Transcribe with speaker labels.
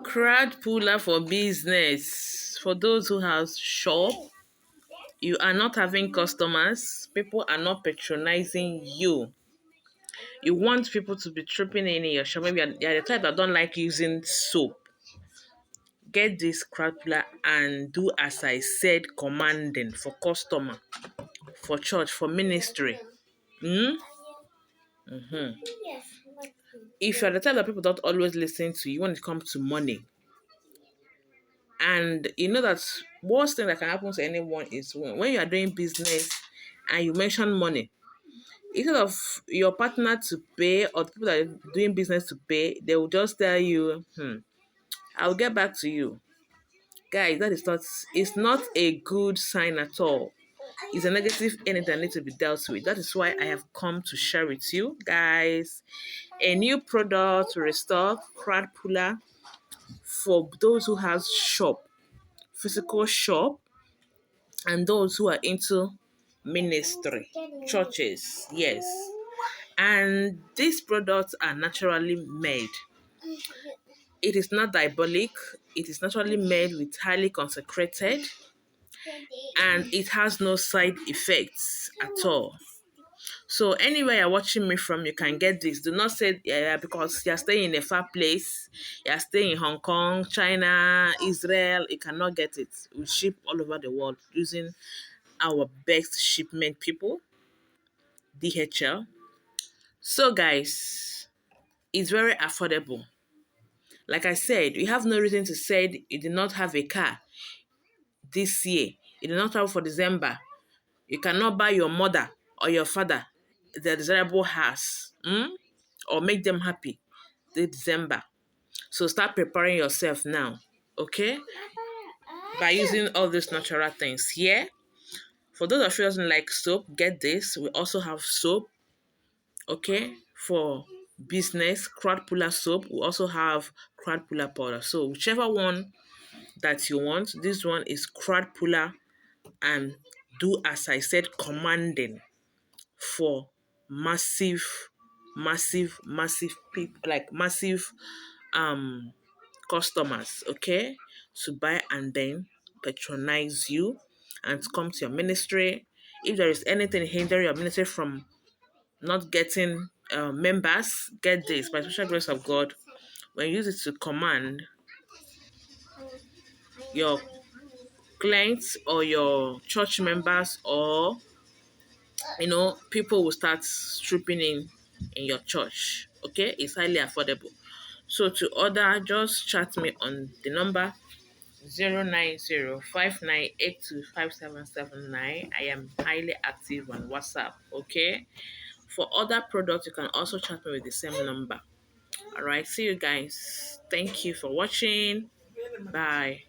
Speaker 1: Crowd puller for business. For those who have shop, you are not having customers. People are not patronizing you. You want people to be tripping in your shop. Maybe you're the type that don't like using soap. Get this crowd puller and do as I said, commanding for customer, for church, for ministry. Hmm? Mm-hmm. If you're the type that people don't always listen to you when it comes to money, and you know that worst thing that can happen to anyone is when you are doing business and you mention money, instead of your partner to pay or the people that are doing business to pay, they will just tell you, I'll get back to you. Guys, that is not, it's not a good sign at all. It's a negative energy that needs to be dealt with. That is why I have come to share with you guys a new product to restock crowd puller for those who have shop, physical shop, and those who are into ministry, churches, yes. And these products are naturally made. It is not diabolic. It is naturally made with highly consecrated, and it has no side effects at all. So anywhere you're watching me from, you can get this. Do not say because you're staying in a far place, you're staying in Hong Kong, China, Israel, you cannot get it. We ship all over the world using our best shipment people, DHL. So guys, it's very affordable. Like I said, you have no reason to say you did not have a car this year. You did not travel for December. You cannot buy your mother or your father the desirable house, or make them happy this December. So start preparing yourself now, okay? By using all these natural things here. For those of you who doesn't like soap, get this. We also have soap, okay, for business, crowd puller soap. We also have crowd puller powder. So whichever one that you want, this one is crowd puller and do as I said, commanding for massive, massive people, like massive um customers, okay, to buy and then patronize you and to come to your ministry. If there is anything hindering your ministry from not getting members, get this. By the special grace of God, when you use it to command your clients or your church members, or people will start trooping in your church. Okay, it's highly affordable. So to order, just chat me on the number 09059825779. I am highly active on WhatsApp. Okay, for other products you can also chat me with the same number. All right, see you guys. Thank you for watching. Bye.